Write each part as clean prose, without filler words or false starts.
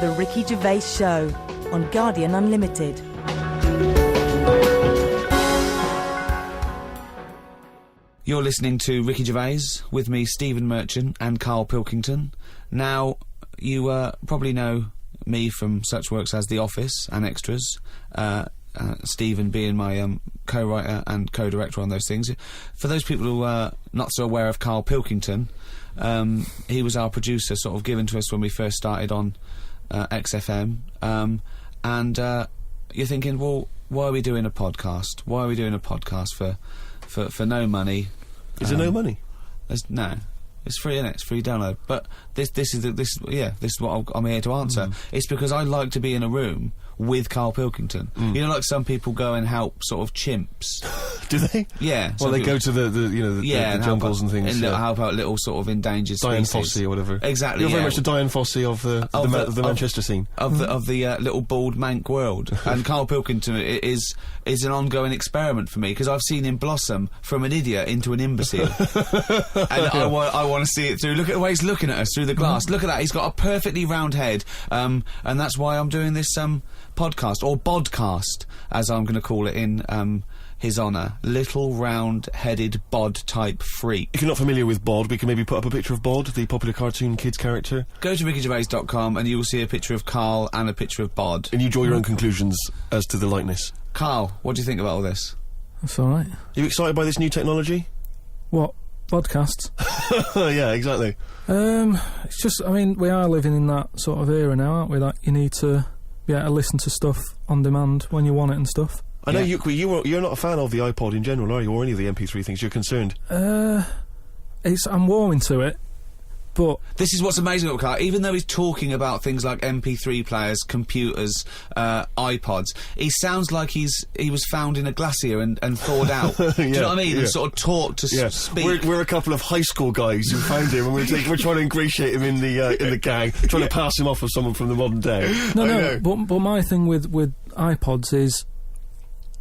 The Ricky Gervais Show on Guardian Unlimited. You're listening to Ricky Gervais with me, Stephen Merchant, and Karl Pilkington. Now, you probably know me from such works as The Office and Extras, Stephen being my co-writer and co-director on those things. For those people who are not so aware of Karl Pilkington, he was our producer, sort of given to us when we first started on XFM, and you're thinking, well, why are we doing a podcast? Why are we doing a podcast for no money? Is there no money? No, it's free, innit? It's free download. But this is what I'm here to answer. It's because I like to be in a room with Karl Pilkington. You know, like some people go and help sort of chimps. Do they? Yeah. Well, they go to the jungles and things. And help out little sort of endangered Diane species. Fossey or whatever. Exactly. You're very much the Diane Fossey of the Manchester scene. Of the little bald mank world. And Karl Pilkington is an ongoing experiment for me, because I've seen him blossom from an idiot into an imbecile. And I want to see it through. Look at the way he's looking at us through the glass. Look at that. He's got a perfectly round head. And that's why I'm doing this podcast, or bodcast, as I'm going to call it in his honour. Little round-headed bod-type freak. If you're not familiar with Bod, we can maybe put up a picture of Bod, the popular cartoon kids character. Go to rickygervais.com and you will see a picture of Karl and a picture of Bod. And you draw your own conclusions as to the likeness. Karl, what do you think about all this? That's all right. Are you excited by this new technology? What? Podcasts? Yeah, exactly. It's just, I mean, we are living in that sort of era now, aren't we? That you need to be able to listen to stuff on demand when you want it and stuff. I know you're not a fan of the iPod in general, are you? Or any of the MP3 things? You're concerned? I'm warming to it, but... This is what's amazing about Karl. Even though he's talking about things like MP3 players, computers, iPods, he sounds like he was found in a glacier and thawed out. Do you know what I mean? And sort of taught to speak. We're a couple of high school guys who found him, and we're trying to ingratiate him in the gang, trying to pass him off as someone from the modern day. No, but my thing with iPods is,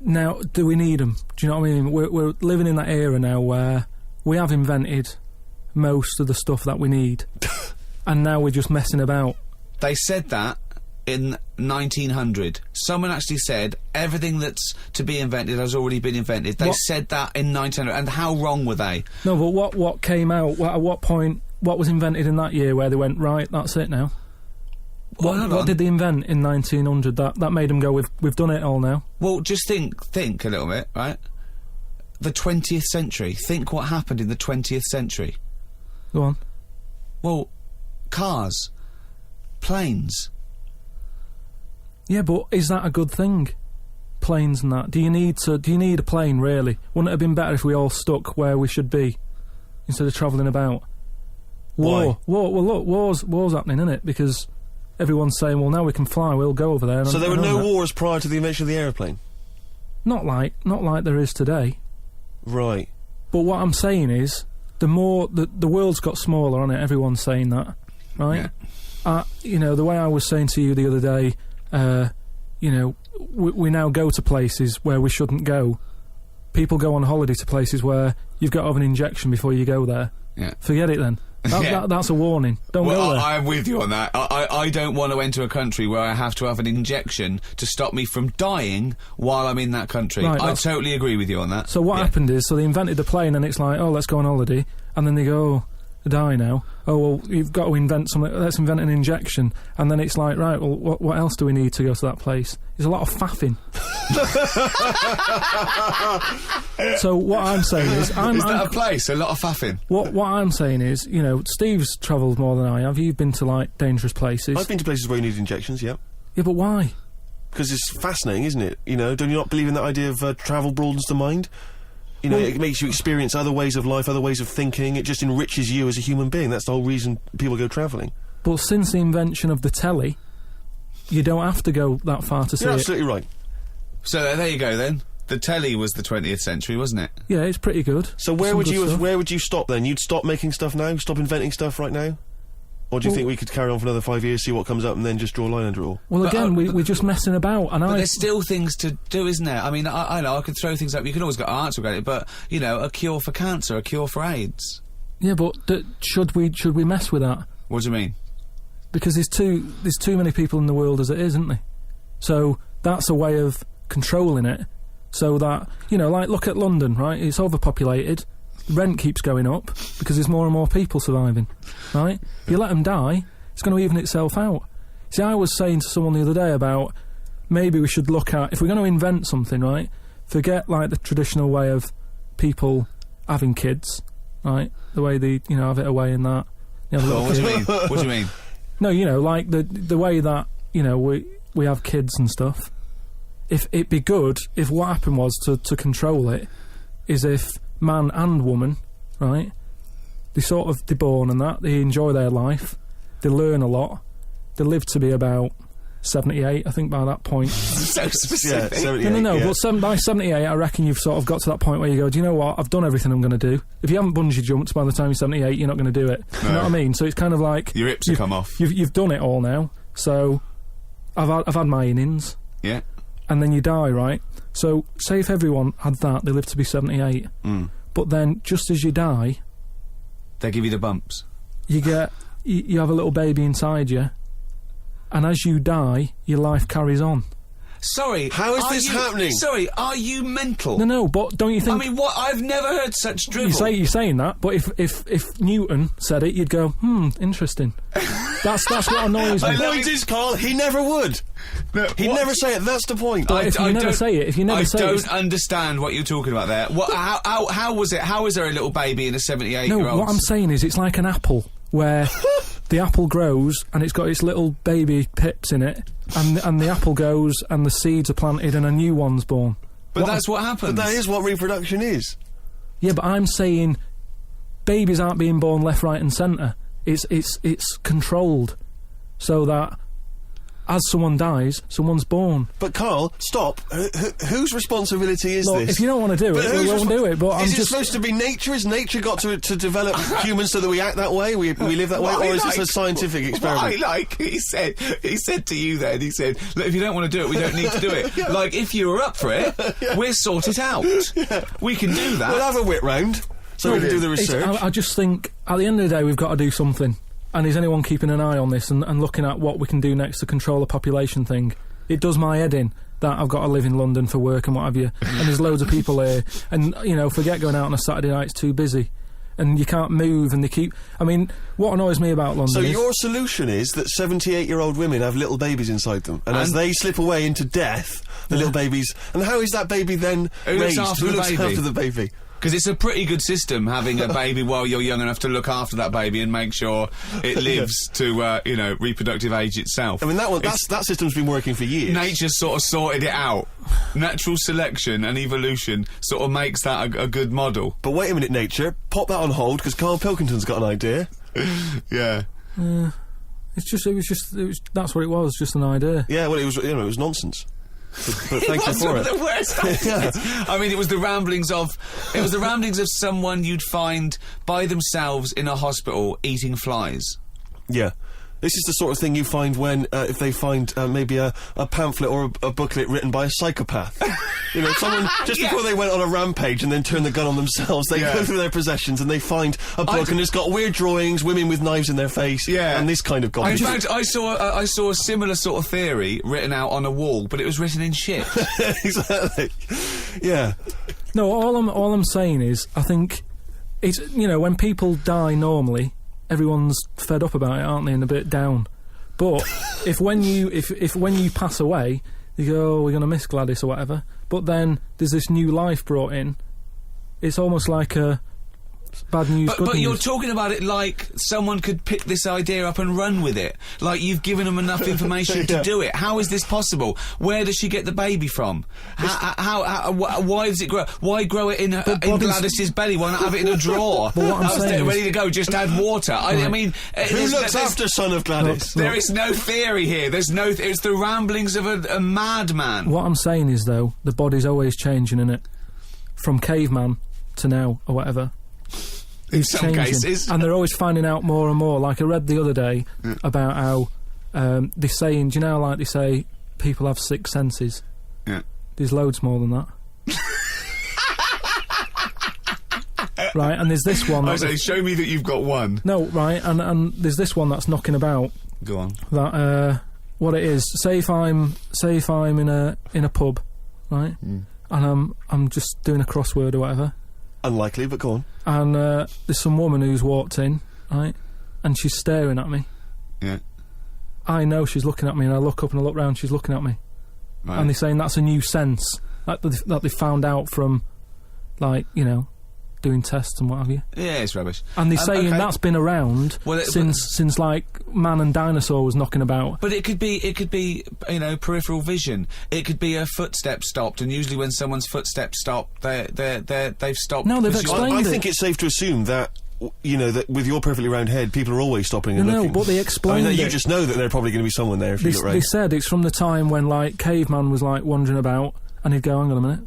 now, do we need them? Do you know what I mean? We're living in that era now where we have invented most of the stuff that we need, and now we're just messing about. They said that in 1900. Someone actually said everything that's to be invented has already been invented. They said that in 1900, and how wrong were they? No, but what came out? At what point? What was invented in that year where they went, right, that's it now? What did they invent in 1900 that made them go, we've done it all now? Well, just think a little bit, right? The 20th century. Think what happened in the 20th century. Go on. Well, cars, planes. Yeah, but is that a good thing? Planes and that. Do you need a plane, really? Wouldn't it have been better if we all stuck where we should be instead of travelling about? War. Well, look, war's happening, isn't it? Because everyone's saying, well, now we can fly, we'll go over there. So there were no wars prior to the invention of the aeroplane? Not like there is today. Right. But what I'm saying is, the world's got smaller on it, everyone's saying that, right? Yeah. You know, the way I was saying to you the other day, you know, we now go to places where we shouldn't go. People go on holiday to places where you've got to have an injection before you go there. Yeah. Forget it then. That's a warning. Don't go there. I'm with you on that. I don't want to enter a country where I have to have an injection to stop me from dying while I'm in that country. Right, I totally agree with you on that. So what happened is, they invented the plane, and it's like, oh, let's go on holiday, and then they go, oh, I die now. Oh, well, you've got to invent something. Let's invent an injection. And then it's like, right, well, what else do we need to go to that place? There's a lot of faffing. So what I'm saying is... Is that a place? A lot of faffing? What I'm saying is, you know, Steve's travelled more than I have. You've been to, like, dangerous places. I've been to places where you need injections, yeah. Yeah, but why? Because it's fascinating, isn't it? You know, do you not believe in that idea of travel broadens the mind? You know, it makes you experience other ways of life, other ways of thinking. It just enriches you as a human being. That's the whole reason people go travelling. But since the invention of the telly, you don't have to go that far to see it. You're absolutely right. So there you go then. The telly was the 20th century, wasn't it? Yeah, it's pretty good. So where would you stop then? You'd stop making stuff now? Stop inventing stuff right now? Or do you think we could carry on for another 5 years, see what comes up, and then just draw a line under it all? Well, but again, we're just messing about, and but there's still things to do, isn't there? I mean, I know I could throw things up. You can always get an answer about it, but you know, a cure for cancer, a cure for AIDS. Yeah, but should we mess with that? What do you mean? because there's too many people in the world as it is, isn't there? So that's a way of controlling it, so that, you know, like, look at London, right? It's overpopulated, rent keeps going up because there's more and more people surviving, right? You let them die, it's going to even itself out. See, I was saying to someone the other day about maybe we should look at, if we're going to invent something, right, forget, like, the traditional way of people having kids, right, the way they, you know, have it away and that. You have a little What do you kid. mean? What do you mean? No, you know, like, the way that, you know, we have kids and stuff. If it'd be good if what happened was to control it is if man and woman, right, they're born and that, they enjoy their life, they learn a lot, they live to be about 78, I think, by that point. So specific. Yeah, 78, No, yeah. but by 78, I reckon you've sort of got to that point where you go, do you know what, I've done everything I'm going to do. If you haven't bungee jumped by the time you're 78, you're not going to do it. You know what I mean? So it's kind of like... Your hips have come off. You've done it all now, so I've had my innings. Yeah. And then you die, right? So, say if everyone had that, they live to be 78. But then, just as you die... They give you the bumps. You get... You have a little baby inside you, and as you die, your life carries on. Sorry. How is this happening? Sorry, are you mental? No, but don't you think... I mean, what? I've never heard such drivel. You're saying that, but if Newton said it, you'd go, interesting. That's what annoys me. The point is, Karl, he never would. No, He'd never say it, that's the point. But if you never say it, I don't understand what you're talking about there. What? How was it? How is there a little baby in a 78-year-old? No, what I'm saying is it's like an apple, where the apple grows and it's got its little baby pips in it, and the apple goes and the seeds are planted and a new one's born. But that's what happens. But that is what reproduction is. Yeah, but I'm saying babies aren't being born left, right and centre. It's controlled, so that as someone dies, someone's born. But Karl, stop. Whose responsibility is Look, this? if you don't want to do it, we won't do it. But I'm is it just supposed to be nature? Has nature got to develop humans so that we act that way? We live that way, or is this a scientific experiment? He said to you then, he said, look, if you don't want to do it, we don't need to do it. Like, if you were up for it, we'll sort it out. We can do that. We'll have a whip round so we can do the research. I just think, at the end of the day, we've got to do something. And is anyone keeping an eye on this and looking at what we can do next to control the population thing? It does my head in that I've got to live in London for work and what have you, and there's loads of people here, and, you know, forget going out on a Saturday night, it's too busy, and you can't move, and they keep... I mean, what annoys me about London So is... your solution is that 78-year-old women have little babies inside them, and as they slip away into death, the little babies... And how is that baby then raised? Who looks after the baby? Because it's a pretty good system, having a baby while you're young enough to look after that baby and make sure it lives to, you know, reproductive age itself. I mean, that system's been working for years. Nature's sort of sorted it out. Natural selection and evolution sort of makes that a good model. But wait a minute, nature. Pop that on hold, because Karl Pilkington's got an idea. Yeah. That's what it was, just an idea. Yeah, well, it was nonsense. But thank you for it. The worst Yeah. I mean, it was the ramblings of someone you'd find by themselves in a hospital eating flies. Yeah. This is the sort of thing you find when, if they find maybe a pamphlet or a booklet written by a psychopath. You know, someone, just before they went on a rampage and then turned the gun on themselves, they go through their possessions and they find a book and it's got weird drawings, women with knives in their face, and this kind of In garbage. fact, I saw a similar sort of theory written out on a wall, but it was written in shit. Exactly. Yeah. No, all I'm saying is, I think it's, you know, when people die normally, everyone's fed up about it, aren't they, and a bit down. But if when you pass away, you go, oh, we're going to miss Gladys or whatever, but then there's this new life brought in, it's almost like a bad news, good But news. you're talking about it like someone could pick this idea up and run with it. Like you've given them enough information to do it. How is this possible? Where does she get the baby from? Why does it grow? Why grow it in Gladys's belly? Why not have it in a drawer? But what I'm saying ready is, to go, just add water. I mean... Who looks after son of Gladys? There is no theory here. There's no... it's the ramblings of a madman. what I'm saying is, though, the body's always changing, innit? From caveman to now, or whatever. In It's some changing. cases. And they're always finding out more and more. Like I read the other day about how they're saying, do you know, like they say, people have six senses. Yeah. There's loads more than that. Right, and there's this one... I say, show me that you've got one. No, right, and there's this one that's knocking about, Go on. That what it is. Say if I'm in a pub, right, and I'm just doing a crossword or whatever. Unlikely, but go on. And there's some woman who's walked in, right, and she's staring at me. Yeah. I know she's looking at me, and I look up and I look round. She's looking at me, Right. and they're saying that's a new sense that they found out from, like, you know, doing tests and what have you. Yeah, it's rubbish. And they're saying okay. that's been around since like man and dinosaur was knocking about. But it could be, you know, peripheral vision. It could be a footstep stopped, and usually when someone's footsteps stop, they've stopped. No, they've because explained I it. think it's safe to assume that, you know, that with your perfectly round head, people are always stopping and No, looking. but they explained you it. just know that there's probably going to be someone there if you look right. They said it's from the time when, like, caveman was, like, wandering about, and he'd go, hang on a minute,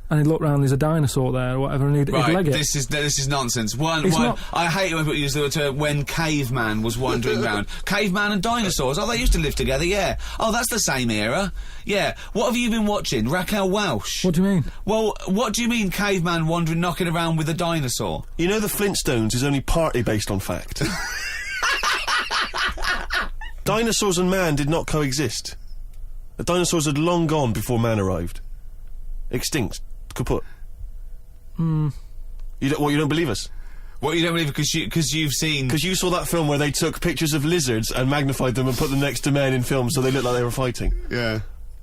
and he'd look round, there's a dinosaur there or whatever, and he'd leg it. This is nonsense. Not- I hate when people use the term when caveman was wandering around. Caveman and dinosaurs. Oh, they used to live together. Yeah. Oh, that's the same era. Yeah. What have you been watching? Raquel Welch. What do you mean? Well, what do you mean caveman wandering, knocking around with a dinosaur? You know, the Flintstones is only partly based on fact. Dinosaurs and man did not coexist. The dinosaurs had long gone before man arrived. Extinct. Kaput. You don't believe us? What, you don't believe because you've seen... Because you saw that film where they took pictures of lizards and magnified them and put them next to men in films so they looked like they were fighting. Yeah.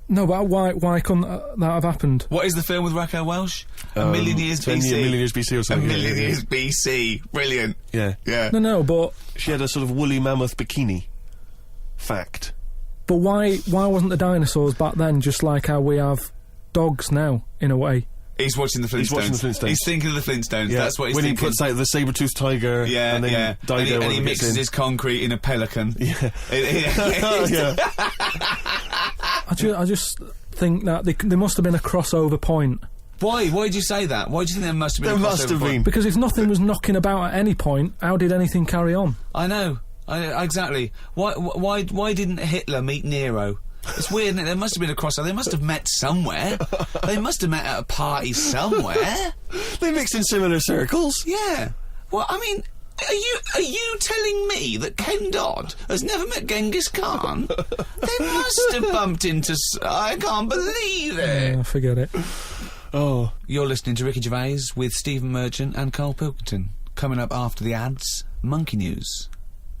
No, but why couldn't that have happened? What is the film with Raquel Welch? A Million Years 10 BC. A million years BC or A something. Million Years BC. Brilliant. Yeah. Yeah. No, but She had a sort of woolly mammoth bikini. Fact. why wasn't the dinosaurs back then just like how we have dogs now, in a way? He's watching the Flintstones. He's watching the Flintstones. He's thinking of the Flintstones. Yeah. That's what he's when thinking. He puts out the saber-toothed tiger Yeah, and then yeah. Dido And he mixes his concrete in a pelican. Yeah. Yeah. I just think that there must have been a crossover point. Why? Why did you say that? Why do you think there must have been There a must crossover have point? been. Because if nothing was knocking about at any point, how did anything carry on? I know. Exactly. Why didn't Hitler meet Nero? It's weird, isn't it? There must have been a crossover. They must have met somewhere. They must have met at a party somewhere. They mixed in similar circles. Yeah. Well, I mean, are you telling me that Ken Dodd has never met Genghis Khan? They must have bumped into... I can't believe it. Forget it. Oh. You're listening to Ricky Gervais with Stephen Merchant and Karl Pilkington. Coming up after the ads, Monkey News.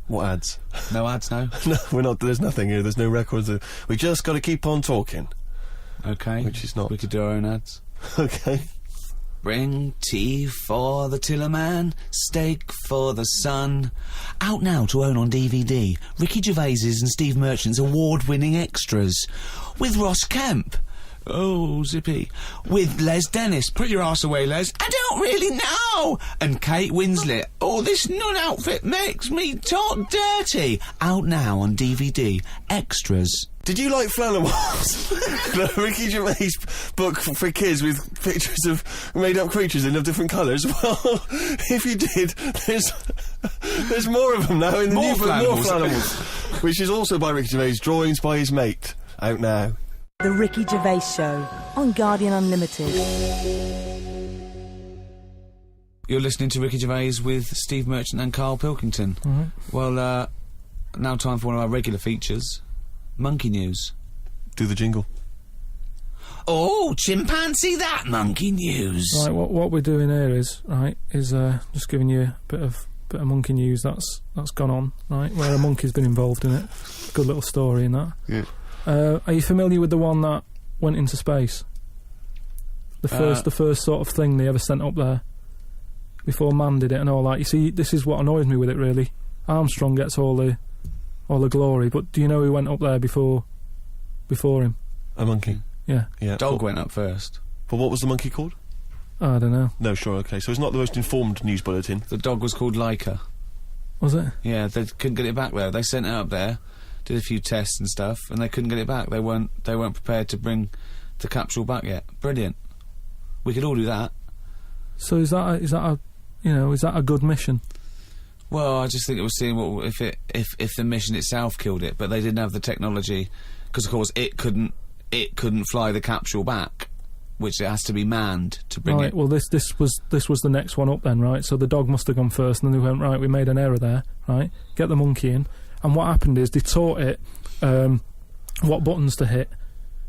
What ads? No ads, no? No, we're not. There's nothing here. There's no records. We just got to keep on talking. Okay. Which is not. We could do our own ads. Okay. Bring tea for the Tillerman, steak for the sun. Out now to own on DVD, Ricky Gervais's and Steve Merchant's award-winning extras. With Ross Kemp. Oh, zippy. With Les Dennis. Put your arse away, Les. I don't really know. And Kate Winslet. Oh, this nun outfit makes me talk dirty. Out now on DVD. Extras. Did you like Flanimals? The Ricky Gervais book for kids with pictures of made-up creatures in of different colours? Well, if you did, there's more of them now in the More new book, More Flanimals. Flanimals, which is also by Ricky Gervais, drawings by his mate. Out now. The Ricky Gervais Show on Guardian Unlimited. You're listening to Ricky Gervais with Steve Merchant and Karl Pilkington. Well, now time for one of our regular features. Monkey News. Do the jingle. Oh, chimpanzee that monkey news. Right, what we're doing here is just giving you a bit of monkey news that's gone on, right? Where a monkey's been involved in it. Good little story in that. Yeah. Are you familiar with the one that went into space? The first sort of thing they ever sent up there before man did it and all that. You see, this is what annoys me with it really. Armstrong gets all the glory, but do you know who went up there before him? A monkey. Yeah. Yeah. Dog went up first. But what was the monkey called? I don't know. No, sure, okay. So it's not the most informed news bulletin. The dog was called Laika. Was it? Yeah, they couldn't get it back there. They sent it up there, did a few tests and stuff, and they couldn't get it back. They weren't prepared to bring the capsule back yet. Brilliant. We could all do that. So is that a good mission? Well, I just think it was seeing what if the mission itself killed it, but they didn't have the technology, because of course it couldn't fly the capsule back, which it has to be manned to bring right, it. well this was the next one up then, right? So the dog must have gone first, and then they went, right, we made an error there, right? Get the monkey in, And what happened is they taught it what buttons to hit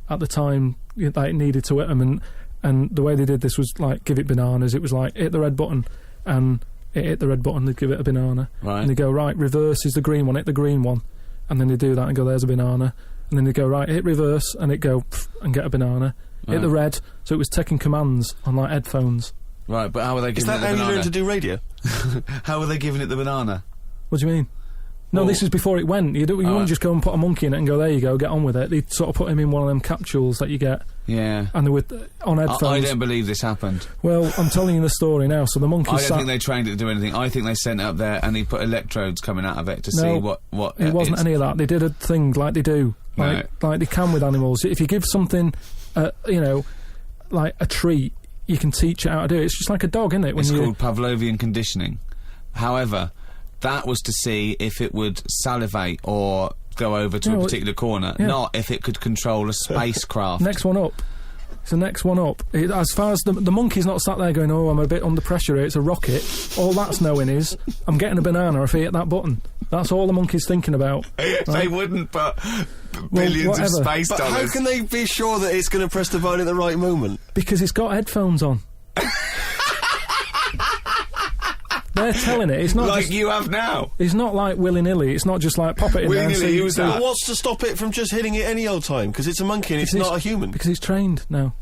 at the time that it needed to hit them, and the way they did this was like give it bananas. It was like hit the red button, and it hit the red button, they'd give it a banana. Right. And they go, right, reverse is the green one, hit the green one. And then they do that and go, there's a banana. And then they go, right, hit reverse, and it go, and get a banana. Hit the red, so it was taking commands on like headphones. Right, but how were they Is giving it that the how you banana? learn to do radio? How were they giving it the banana? What do you mean? No, Well- this is before it went. You wouldn't just go and put a monkey in it and go, there you go, get on with it. They'd sort of put him in one of them capsules that you get, Yeah. and they were on headphones. I don't believe this happened. Well, I'm telling you the story now. So the monkey I don't sat... think they trained it to do anything. I think they sent it up there and they put electrodes coming out of it to No, see what. It wasn't it's- any of that. They did a thing like they do, like they can with animals. If you give something, like a treat, you can teach it how to do it. It's just like a dog, isn't it? It's called Pavlovian conditioning. However, that was to see if it would salivate or go over to a particular corner, not if it could control a spacecraft. Next one up. It's the next one up. As far as the monkey's not sat there going, oh, I'm a bit under pressure here, it's a rocket. All that's knowing is, I'm getting a banana if I hit that button. That's all the monkey's thinking about. They wouldn't put billions of whatever. space But dollars. how can they be sure that it's going to press the button at the right moment? Because it's got headphones on. They're telling it. It's not like just, you have now. it's not like willy-nilly. It's not just like pop it in there and Willy-nilly, see... who's that? But what's to stop it from just hitting it any old time? Because it's a monkey and it's not a human. Because he's trained now.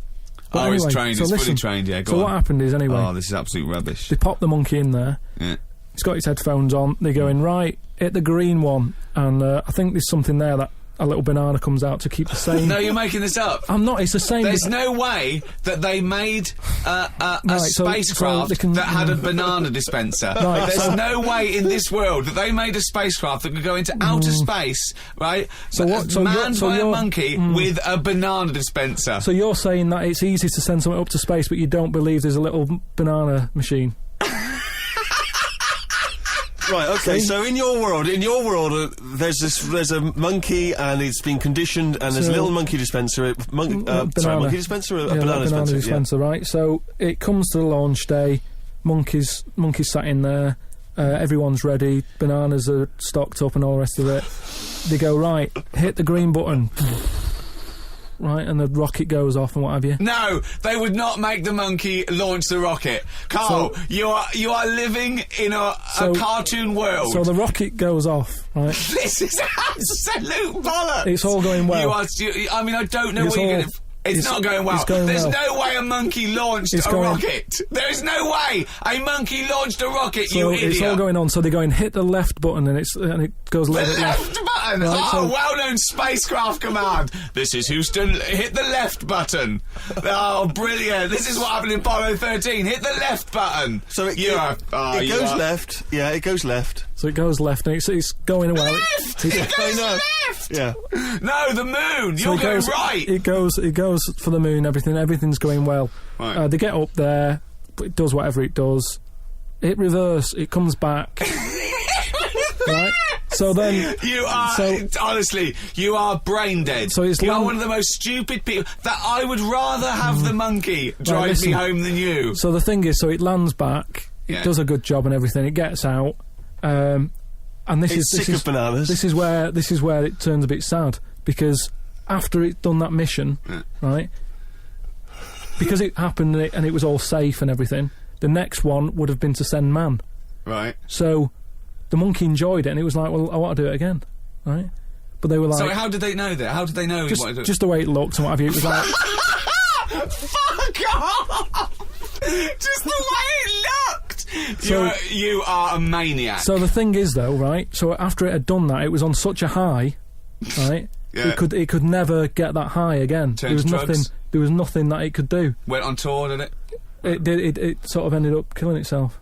But Oh, he's anyway, trained. so He's fully listen, trained. Yeah, go So on. what happened is, anyway, Oh, this is absolute rubbish. they pop the monkey in there. Yeah. He's got his headphones on. They're going, right, hit the green one. And I think there's something there that a little banana comes out to keep the same... No, you're making this up. I'm not, it's the same... There's no way that they made a Right, so spacecraft they can- that had a banana dispenser. Right, There's so- no way in this world that they made a spacecraft that could go into outer space, right? So what- so manned you're- so by a you're- monkey with a banana dispenser. So you're saying that it's easy to send something up to space, but you don't believe there's a little banana machine? Right, okay, so in your world, there's a monkey and it's been conditioned and there's a So- little monkey dispenser, Banana. monkey dispenser, a Yeah, banana like banana dispenser, dispenser, right? So it comes to the launch day, monkeys sat in there, everyone's ready, bananas are stocked up and all the rest of it. They go, right, hit the green button. Right, and the rocket goes off and what have you. No, they would not make the monkey launch the rocket. Carl, So- you are living in a cartoon world. So the rocket goes off, right? This is absolute bollocks. It's all going well. I mean, I don't know It's what you're all- going to... It's not going well. it's going There's well. no way a monkey launched It's a going- rocket. There is no way a monkey launched a rocket, So you idiot. it's all going on. So they're going, hit the left button, and it goes a The little bit left. left button! Right, Oh, so- well-known spacecraft command. This is Houston. Hit the left button. Oh, brilliant. This is what happened in Apollo 13. Hit the left button. So it You goes are- left. Yeah, it goes left. So it goes left, and it's going well. Left! It goes know. left! Yeah. No, the moon. So You're it going goes, right. It goes for the moon. Everything's going well. Right. They get up there. It does whatever it does. It reverse. It comes back. Right. So then You are, honestly, you are brain dead. So it's you are long- one of the most stupid people. That I would rather have the monkey drive me listen. home than you. So the thing is, so it lands back. Yeah. It does a good job and everything. It gets out. And this It's sick of bananas. This is where it turns a bit sad, because after it's done that mission, right? Because it happened and it was all safe and everything. The next one would have been to send man. Right. So the monkey enjoyed it, and it was like, well, I want to do it again, right? But they were like, So how did they know that? How did they know he wanted to... just the way it looked and what have you. It was like, Fuck off! Just the way it looked! So- you are a maniac. so the thing is though, right? So after it had done that, it was on such a high, right? Yeah. It could never get that high again. Turned to drugs. There was nothing that it could do. Went on tour, did it? It sort of ended up killing itself.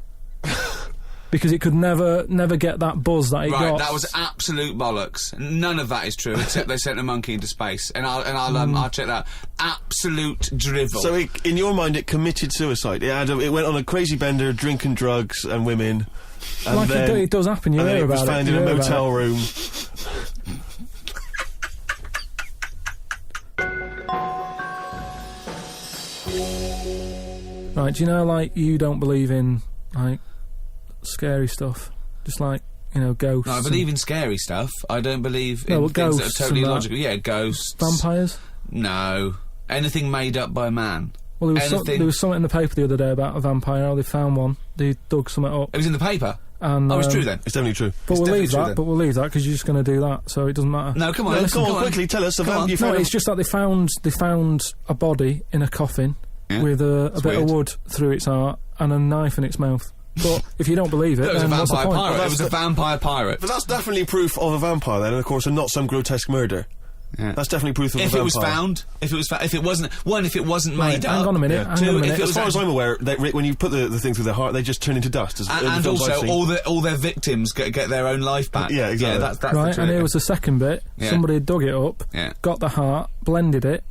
Because it could never get that buzz that it Right, got. that was absolute bollocks. None of that is true, except they sent a monkey into space, and I'll check that. Absolute drivel. So in your mind, it committed suicide. It went on a crazy bender, drinking drugs and women. And like then, it does happen. You and then hear it was about found it. in you a hear about motel it. room. Right, do you know, like, you don't believe in, like, scary stuff? Just like ghosts. No, I believe in scary stuff. I don't believe No, in well, things that ghosts are totally and that. logical. Yeah, ghosts. Vampires? No. Anything made up by man. Well, there Anything... was something in the paper the other day about a vampire. How they found one. They dug something up. It was in the paper? And, oh, it's true then. It's definitely true. But It's we'll definitely leave true that. then. But we'll leave that because you're just going to do that, so it doesn't matter. No, come on. No, come come on, quickly, tell us. Come on. No, it's just that they found a body in a coffin Yeah. with a bit weird. of wood through its heart and a knife in its mouth. But if you don't believe it, It was a then what's the vampire point? pirate. Well, It was a vampire pirate. But that's definitely proof of a vampire then, and of course, and not some grotesque murder. Yeah. That's definitely proof of a If vampire. it was found, if it wasn't, one, if it wasn't Right, made up. hang on a minute. Yeah. Hang on Two, a if minute. it As was far as I'm aware, when you put the thing through their heart, they just turn into dust. and also, all their victims get their own life back. Yeah, exactly. Yeah, that's Right, the truth. and here was the second bit. Yeah. Somebody had dug it up, Yeah. got the heart, blended it,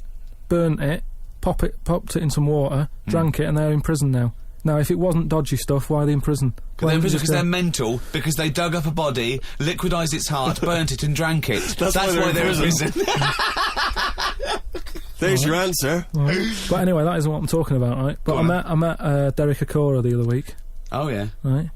burnt it, popped it in some water, drank it, and they're in prison now. Now, if it wasn't dodgy stuff, why are they in prison? They're in prison just because they're mental, because they dug up a body, liquidised its heart, burnt it and drank it. That's why they're in prison. There's your answer. Right. But anyway, that isn't what I'm talking about, right? But Go I on. met Derek Acora the other week, Oh, yeah. right?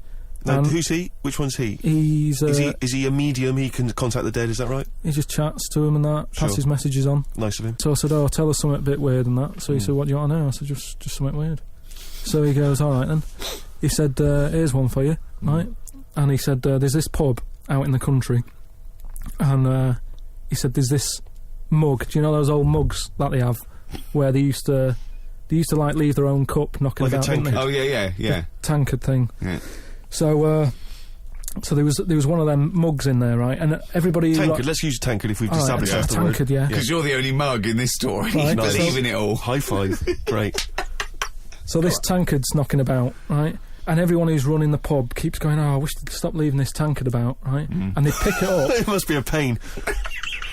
Now, And who's he? Which one's he? he's Is he a medium? He can contact the dead, is that right? he just chats to him and that, Sure. passes messages on. Nice of him. So I said, "Oh, tell us something a bit weird and that." So he said, "What do you want to know?" I said, "Just something weird." So he goes, "All right then." He said, "Here's one for you, right?" And he said, "There's this pub out in the country, and he said there's this mug. Do you know those old mugs that they have, where they used to like leave their own cup knocking Like a about, didn't they? tankard. Oh, yeah. Tankard thing." Yeah. So there was one of them mugs in there, right? And everybody Tankard. Let's use tankard if we've All right, established okay, that's the word. tankard, yeah. Because you're the only mug in this story. Right, Nice. Believe in it all. High five. Great. So this tankard's knocking about, right? And everyone who's running the pub keeps going, "Oh, I wish they'd stop leaving this tankard about," right? And they pick it up. It must be a pain.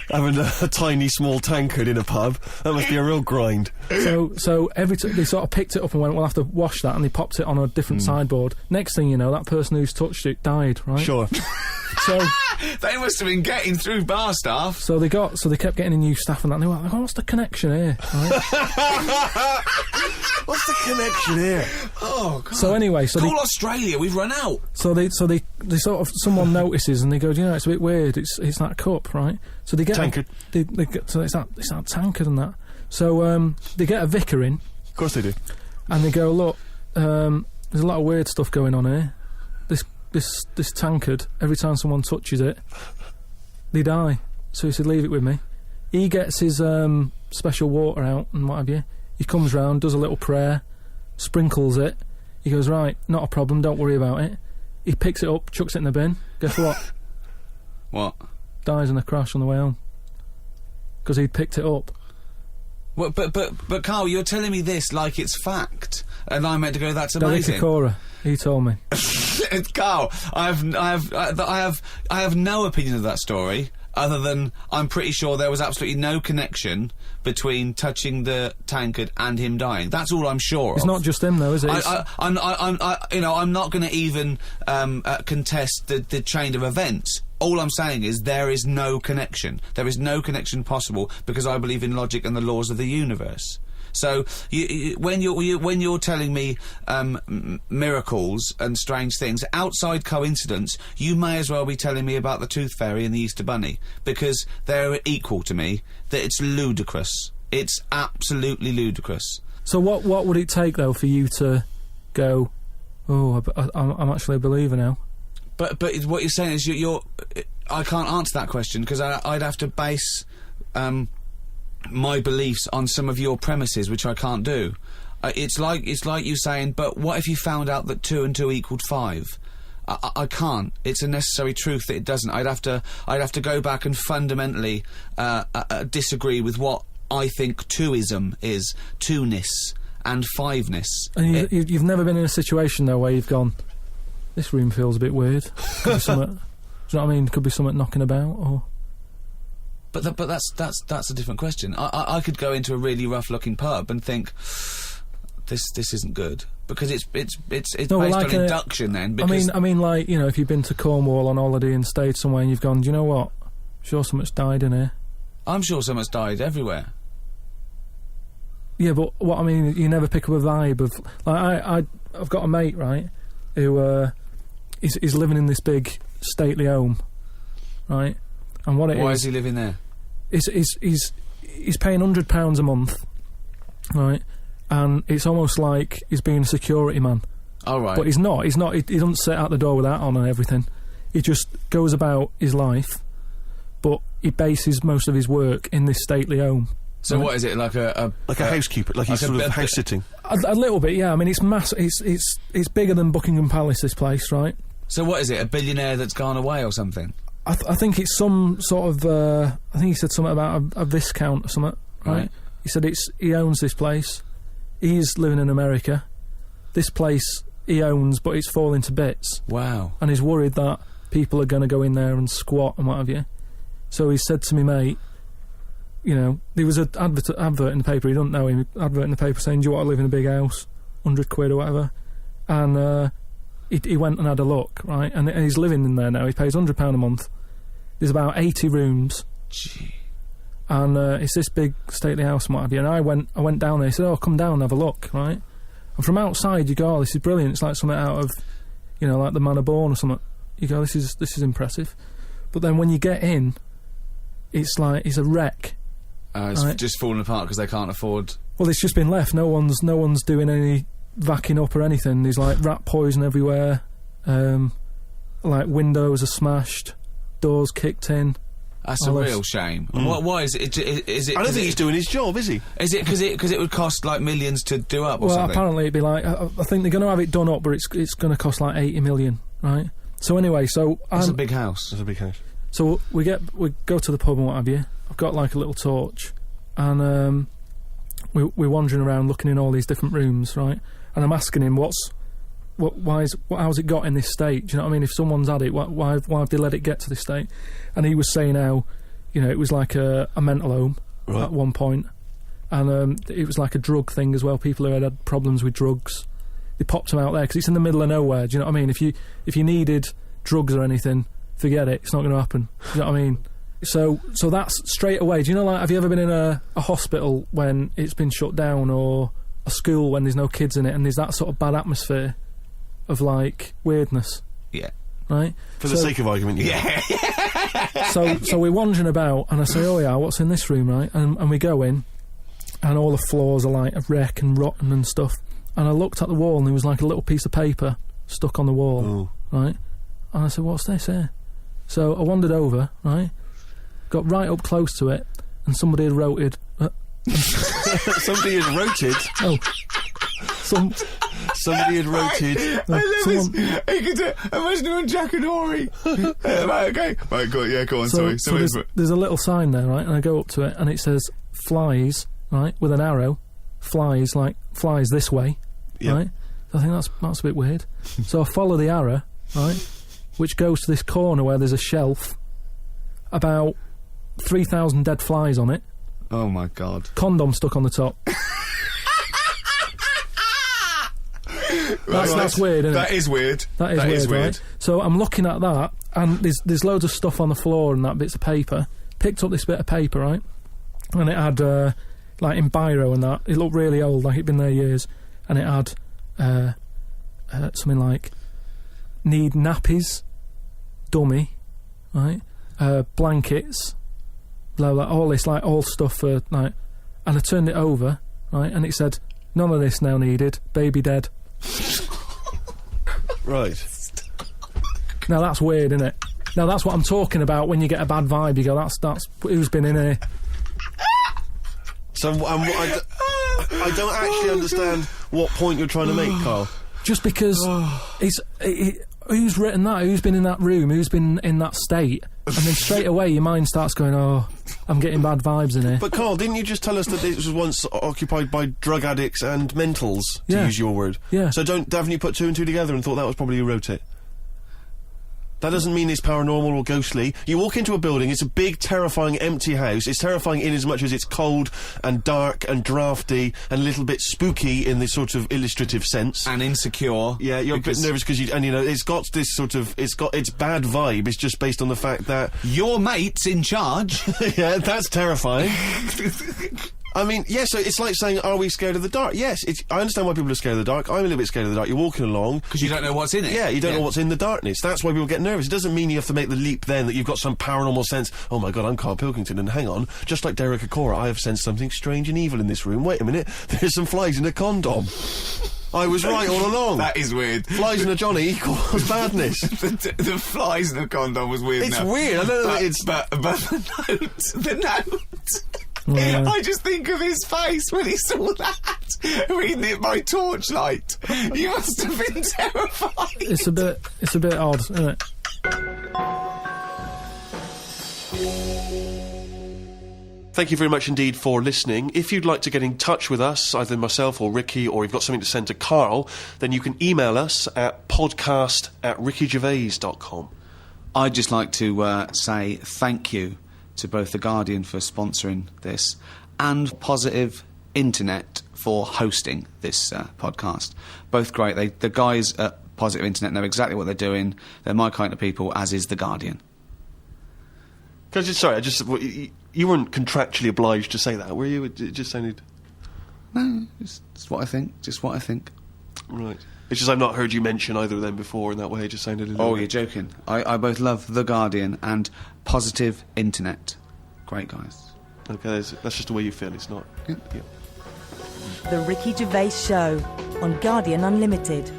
Having a tiny, small tankard in a pub. That must be a real grind. So every they sort of picked it up and went, "We'll have to wash that," and they popped it on a different sideboard. Next thing you know, that person who's touched it died, right? Sure. So They must have been getting through bar staff. so they kept getting new staff and that. And they were like, "What's the connection here?" Right? What's the connection here? Oh, God. So anyway, Call Australia, we've run out. they sort of someone notices and they go, "It's a bit weird. It's that cup, right?" So they get Tankard. They get, so it's that tankard and that. So they get a vicar in. Of course they do. And they go, "Look, there's a lot of weird stuff going on here. This tankard, every time someone touches it, they die." So he said, "Leave it with me." He gets his special water out and what have you. He comes round, does a little prayer, sprinkles it. He goes, "Right, not a problem, don't worry about it." He picks it up, chucks it in the bin. Guess what? What? Dies in a crash on the way home. Because he'd picked it up. Well, but Carl, you're telling me this like it's fact, and I'm meant to go, "That's Derek amazing." Acora, he told me. Carl, I have no opinion of that story, other than I'm pretty sure there was absolutely no connection between touching the tankard and him dying. That's all I'm sure It's of. not just him, though, is it? I'm not going to even contest the chain of events. All I'm saying is there is no connection. There is no connection possible because I believe in logic and the laws of the universe. So when you're telling me miracles and strange things outside coincidence, you may as well be telling me about the Tooth Fairy and the Easter Bunny, because they're equal to me. That it's ludicrous. It's absolutely ludicrous. So what would it take, though, for you to go, "Oh, I'm actually a believer now"? But what you're saying is you're I can't answer that question because I'd have to base my beliefs on some of your premises, which I can't do. It's like you saying, "But what if you found out that 2 and 2 equaled 5?" I can't. It's a necessary truth that it doesn't. I'd have to go back and fundamentally disagree with what I think twoism is, two-ness and fiveness. And you've never been in a situation, though, where you've gone, "This room feels a bit weird." Could be something, do you know what I mean? Could be something knocking about, or... But that's a different question. I could go into a really rough-looking pub and think, this isn't good, because it's No, based like on induction. Then, because I mean, like, if you've been to Cornwall on holiday and stayed somewhere and you've gone, "Do you know what? Sure, someone's died in here." I'm sure someone's died everywhere. Yeah, but what I mean, you never pick up a vibe of, like, I've got a mate, right, who is living in this big stately home, right? And what it Why is... is he living there? He's paying £100 a month, right? And it's almost like he's being a security man. Oh, right. But he's not. He doesn't sit out the door with that on and everything. He just goes about his life, but he bases most of his work in this stately home. So what is it, like a housekeeper, like he's sort of house sitting? A little bit, yeah. I mean, it's massive. It's bigger than Buckingham Palace, this place, right? So what is it, a billionaire that's gone away or something? I think it's some sort of... I think he said something about a viscount or something, right? He said he owns this place. He's living in America. This place he owns, but it's falling to bits. Wow. And he's worried that people are going to go in there and squat and what have you. So he said to me, mate, you know, there was an advert in the paper, he doesn't know him, advert in the paper saying, do you want to live in a big house? 100 quid or whatever. And he went and had a look, right? And he's living in there now. He pays £100 a month. There's about 80 rooms. Gee. And it's this big stately house and what have you. And I went down there. He said, oh, come down and have a look, right? And from outside you go, oh, this is brilliant. It's like something out of, you know, like the Man of Born or something. You go, this is impressive. But then when you get in, it's like, it's a wreck. It's right? just falling apart because they can't afford... Well, it's just been left. No one's doing any vacuuming up or anything. There's like rat poison everywhere. Like windows are smashed, doors kicked in. That's a real shame. Why is it? Is it? I don't think he's doing his job, is he? Is it because it would cost like millions to do up or well, something? Apparently it'd be like I think they're going to have it done up, but it's going to cost like 80 million, right? So anyway, that's a big house. That's a big house. So we go to the pub and what have you. I've got like a little torch, and we're wandering around looking in all these different rooms, right? And I'm asking him how's it got in this state? Do you know what I mean? If someone's had it, why have they let it get to this state? And he was saying how, you know, it was like a mental home at one point, and it was like a drug thing as well. People who had problems with drugs, they popped them out there because it's in the middle of nowhere. Do you know what I mean? If you needed drugs or anything, forget it. It's not going to happen. Do you know what I mean? So that's straight away. Do you know, like, have you ever been in a hospital when it's been shut down, or a school when there's no kids in it, and there's that sort of bad atmosphere of like weirdness? Yeah. Right? For the sake of argument, yeah. So we're wandering about, and I say, oh yeah, what's in this room, right? And we go in, and all the floors are like a wreck and rotten and stuff. And I looked at the wall, and there was like a little piece of paper stuck on the wall, right? And I said, what's this here? So I wandered over, right? Got right up close to it, and somebody had wrote Somebody had roted. Oh. Somebody had roted. I love this. Imagine him on Jack and Horry. Right, okay. Right, go on, sorry. So there's a little sign there, right? And I go up to it, and it says flies, right? With an arrow. Flies, like, flies this way, right? I think that's a bit weird. So I follow the arrow, right? Which goes to this corner where there's a shelf. About 3,000 dead flies on it. Oh my God. Condom stuck on the top. That's weird, isn't it? That is weird. That is weird. Right? So I'm looking at that, and there's loads of stuff on the floor and that, bits of paper. Picked up this bit of paper, right? And it had, like in biro and that, it looked really old, like it'd been there years. And it had something like, need nappies, dummy, right? Blankets, blah, blah, all this, like, all stuff for, like... And I turned it over, right, and it said, none of this now needed, baby dead. Right. Now that's weird, isn't it? Now that's what I'm talking about when you get a bad vibe, you go, that's who's been in here? So, I don't actually understand what point you're trying to make, Karl. Just because who's written that? Who's been in that room? Who's been in that state? And then straight away your mind starts going, oh, I'm getting bad vibes in here. But Karl, didn't you just tell us that it was once occupied by drug addicts and mentals, to use your word? Yeah. So haven't you put two and two together and thought that was probably who wrote it? That doesn't mean it's paranormal or ghostly. You walk into a building, it's a big, terrifying, empty house. It's terrifying in as much as it's cold and dark and drafty and a little bit spooky in this sort of illustrative sense. And insecure. Yeah, you're a bit nervous because it's got this sort of, its bad vibe. It's just based on the fact that... Your mate's in charge. Yeah, that's terrifying. I mean, yeah, so it's like saying, are we scared of the dark? Yes, I understand why people are scared of the dark. I'm a little bit scared of the dark. You're walking along. Because you don't know what's in it. Yeah, you don't know what's in the darkness. That's why people get nervous. It doesn't mean you have to make the leap then that you've got some paranormal sense. Oh my God, I'm Karl Pilkington, and hang on, just like Derek Acora, I have sensed something strange and evil in this room. Wait a minute, there's some flies in a condom. I was right all along. That is weird. Flies in a Johnny equals badness. The flies in a condom was weird. It's weird. I don't know. But the note. Yeah. I just think of his face when he saw that, reading it by torchlight. You must have been terrified. It's a bit odd, isn't it? Thank you very much indeed for listening. If you'd like to get in touch with us, either myself or Ricky, or you've got something to send to Karl, then you can email us at podcast@rickygervais.com. I'd just like to say thank you to both The Guardian for sponsoring this and Positive Internet for hosting this podcast. Both great. The guys at Positive Internet know exactly what they're doing. They're my kind of people, as is The Guardian. You weren't contractually obliged to say that, were you? It just sounded... No, it's what I think. Just what I think. Right. It's just I've not heard you mention either of them before in that way. It just sounded a little... Oh, you're joking. I both love The Guardian and Positive Internet. Great guys. Okay, that's just the way you feel. It's not... Yeah. Yeah. The Ricky Gervais Show on Guardian Unlimited.